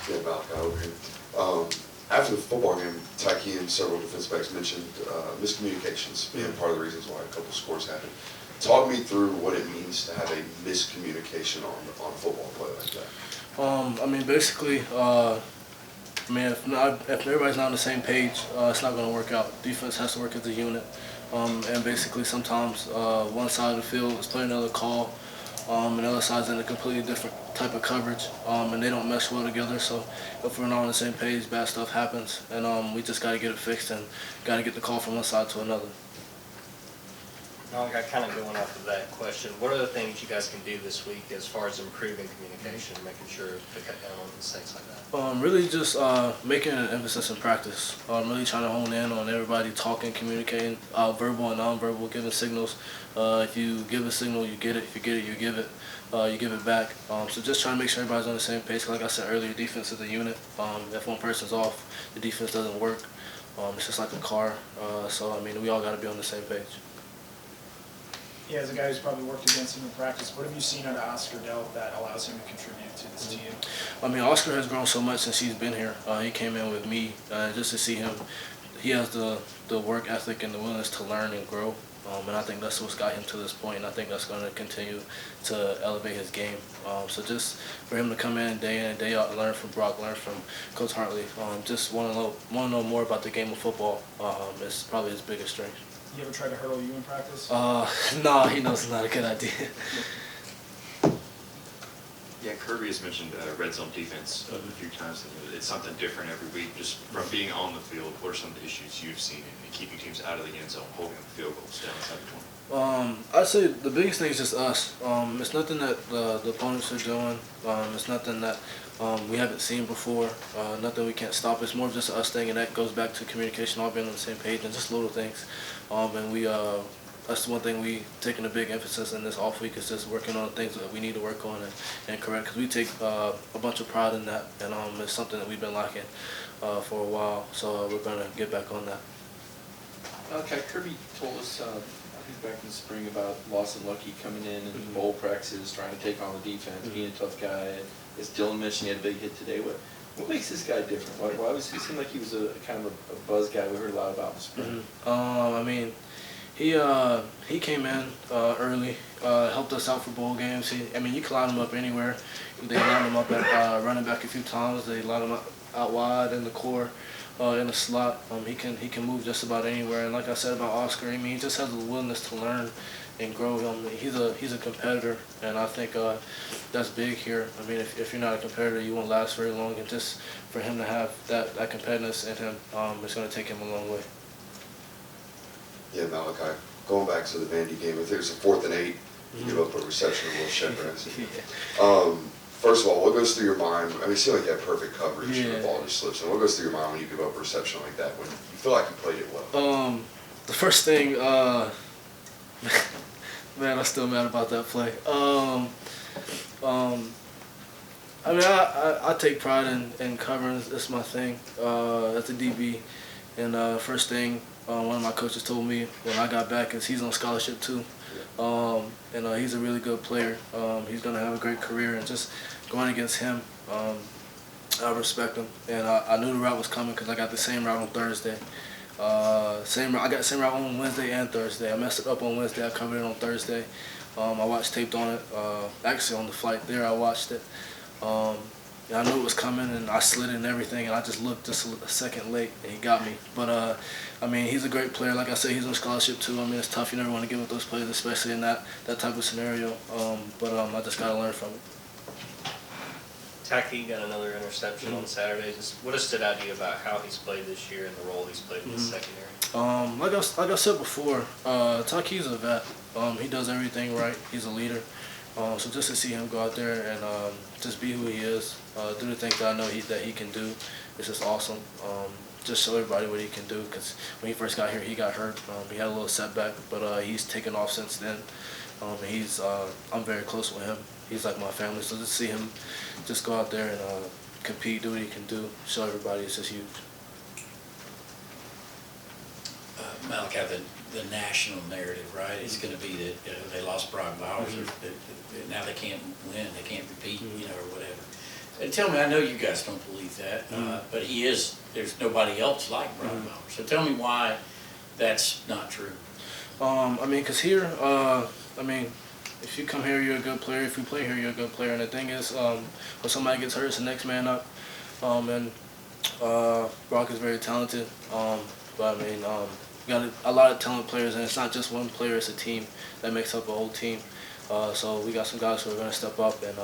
Yeah, Malaki over here. After the football game, Tyke and several defense backs mentioned miscommunications being part of the reasons why a couple scores happened. Talk me through what it means to have a miscommunication on a football play like that. I mean, basically, if everybody's not on the same page, it's not going to work out. Defense has to work as a unit, and basically sometimes one side of the field is playing another call, and the other side's in a completely different type of coverage, and they don't mesh well together. So if we're not on the same page, bad stuff happens, and we just got to get it fixed and got to get the call from one side to another. Malaki, kind of going off of that question, what are the things you guys can do this week as far as improving communication, making sure to cut down on mistakes like that? Really just making an emphasis in practice. Really trying to hone in on everybody talking, communicating, verbal and nonverbal, giving signals. If you give a signal, you get it. If you get it, you give it back. So just trying to make sure everybody's on the same page. Like I said earlier, defense is a unit. If one person's off, the defense doesn't work. It's just like a car. So I mean, we all got to be on the same page. Yeah, as a guy who's probably worked against him in practice, what have you seen out of Oscar Delp that allows him to contribute to this team? I mean, Oscar has grown so much since he's been here. He came in with me just to see him. He has the work ethic and the willingness to learn and grow, and I think that's what's got him to this point, and I think that's going to continue to elevate his game. So just for him to come in and day out and learn from Brock, learn from Coach Hartley, just want to know more about the game of football is probably his biggest strength. You ever tried to hurdle you in practice? No, he knows it's not a good idea. Yeah, Kirby has mentioned red zone defense a few times. It's something different every week. Just from being on the field, what are some of the issues you've seen in keeping teams out of the end zone, holding field goals down inside the 20? I'd say the biggest thing is just us. It's nothing that the opponents are doing. It's nothing that we haven't seen before. Nothing we can't stop. It's more of just us thing, and that goes back to communication, all being on the same page, and just little things. And that's one thing we taking a big emphasis in this off week is just working on things that we need to work on and correct, because we take a bunch of pride in that, and it's something that we've been lacking for a while. So we're gonna get back on that. Okay, Kirby told us, I think back in the spring, about Lawson Lucky coming in and bowl practices, trying to take on the defense, being a tough guy. And as Dylan mentioned, he had a big hit today. What makes this guy different? Why was he seemed like he was a kind of a buzz guy we heard a lot about in the spring? I mean, he came in early, helped us out for bowl games. You can line him up anywhere. They lined him up at running back a few times. They lined him out wide in the core, in the slot. He can move just about anywhere. And like I said about Oscar, he just has the willingness to learn and grow. He's a competitor, and I think that's big here. If you're not a competitor, you won't last very long. And just for him to have that competitiveness in him, it's going to take him a long way. Yeah, Malaki, going back to the Vandy game, if there's a 4th and 8, you give up a reception of Will Shepard. First of all, what goes through your mind? It seemed like you had perfect coverage and the ball just slips. And what goes through your mind when you give up a reception like that, when you feel like you played it well? The first thing, man, I'm still mad about that play. I take pride in covering. It's my thing as a DB. And first thing one of my coaches told me when I got back is he's on scholarship too. And he's a really good player. He's going to have a great career. And just going against him, I respect him. And I knew the route was coming because I got the same route on Thursday. I got the same route on Wednesday and Thursday. I messed it up on Wednesday. I covered it on Thursday. I watched taped on it. Actually, on the flight there, I watched it. I knew it was coming, and I slid it and everything, and I just looked just a second late, and he got me. But, he's a great player. Like I said, he's on scholarship, too. It's tough. You never want to give up those players, especially in that type of scenario. I just got to learn from it. Tyke got another interception on Saturday. Just what has stood out to you about how he's played this year and the role he's played in the secondary? Like I said before, Tyke's a vet. He does everything right. He's a leader. So just to see him go out there and just be who he is, do the things that I know that he can do, it's just awesome. Just show everybody what he can do, because when he first got here, he got hurt. He had a little setback, but he's taken off since then. I'm very close with him. He's like my family, so just see him just go out there and compete, do what he can do, show everybody it's just huge. Malaki, the national narrative, right? It's going to be that they lost Brock Bowers, or now they can't win, they can't repeat, or whatever. And tell me, I know you guys don't believe that, but there's nobody else like Brock Bowers. So tell me why that's not true. I mean, because here, I mean, if you come here, you're a good player. If you play here, you're a good player. And the thing is, when somebody gets hurt, it's the next man up. And Brock is very talented. But I mean, we got a lot of talented players, and it's not just one player, it's a team that makes up a whole team. So we got some guys who are going to step up, and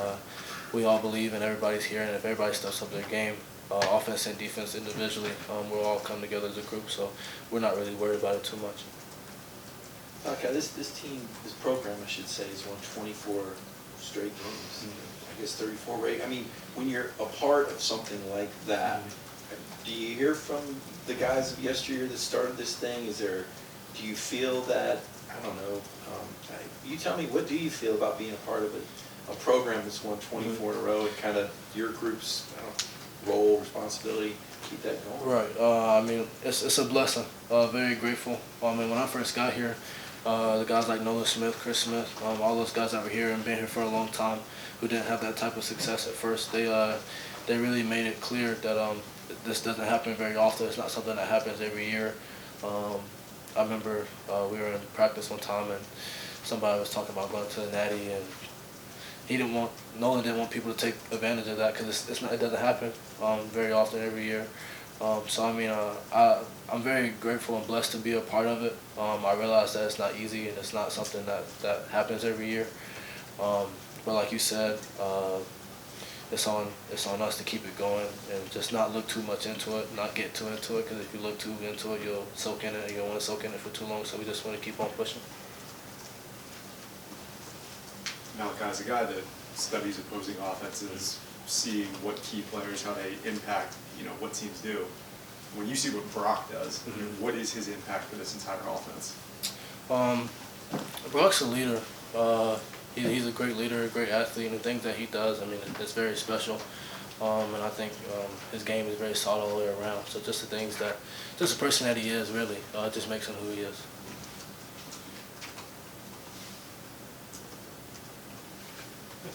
we all believe, and everybody's here, and if everybody steps up their game, offense and defense individually, we'll all come together as a group, so we're not really worried about it too much. Okay, this team, this program, I should say, has won 24 straight games. I guess 34 rate. I mean, when you're a part of something like that, do you hear from the guys of yesteryear that started this thing? Do you feel that, I don't know, you tell me, what do you feel about being a part of a program that's won 24 in a row and kind of your group's role, responsibility, keep that going? Right. I mean, it's a blessing. Very grateful. I mean, when I first got here, the guys like Nolan Smith, Chris Smith, all those guys that were here and been here for a long time who didn't have that type of success at first, they really made it clear that this doesn't happen very often. It's not something that happens every year. I remember we were in practice one time and somebody was talking about going to the Natty, and Nolan didn't want people to take advantage of that because it doesn't happen very often every year. So I mean, I'm very grateful and blessed to be a part of it. I realize that it's not easy and it's not something that happens every year. But like you said, it's on us to keep it going and just not look too much into it, not get too into it, because if you look too into it, you'll soak in it and you don't want to soak in it for too long, so we just want to keep on pushing. Malaki is a guy that studies opposing offenses, seeing what key players, how they impact, what teams do. When you see what Brock does, what is his impact for this entire offense? Brock's a leader. He's a great leader, a great athlete, and the things that he does, I mean, it's very special. And I think his game is very solid all the way around. So just the person that he is, really, just makes him who he is.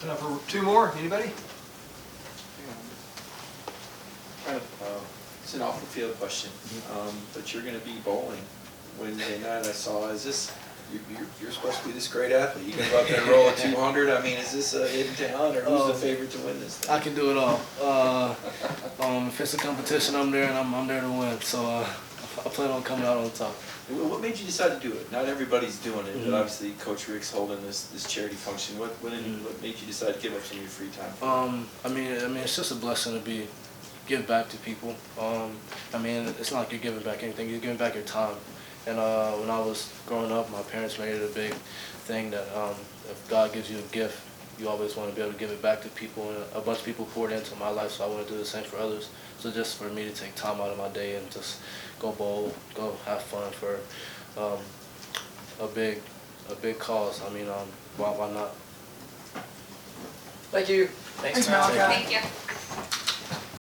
Enough for two more. Anybody? Kind of, it's an off the field question, but you're going to be bowling Wednesday night. I saw. Is this you're supposed to be this great athlete? You can go out there and roll a 200. I mean, is this a hidden talent, or who's the favorite to win this thing? I can do it all. If it's a competition, I'm there, and I'm there to win. So I plan on coming out on top. What made you decide to do it? Not everybody's doing it, but obviously Coach Rick's holding this charity function. What made you decide to give up some of your free time? I mean, it's just a blessing to give back to people. I mean, it's not like you're giving back anything. You're giving back your time. And when I was growing up, my parents made it a big thing that if God gives you a gift, you always want to be able to give it back to people. And a bunch of people poured into my life, so I want to do the same for others. So just for me to take time out of my day and just go bowl, go have fun for a big cause. I mean, why not? Thank you. Thanks, Malaki. Thank you.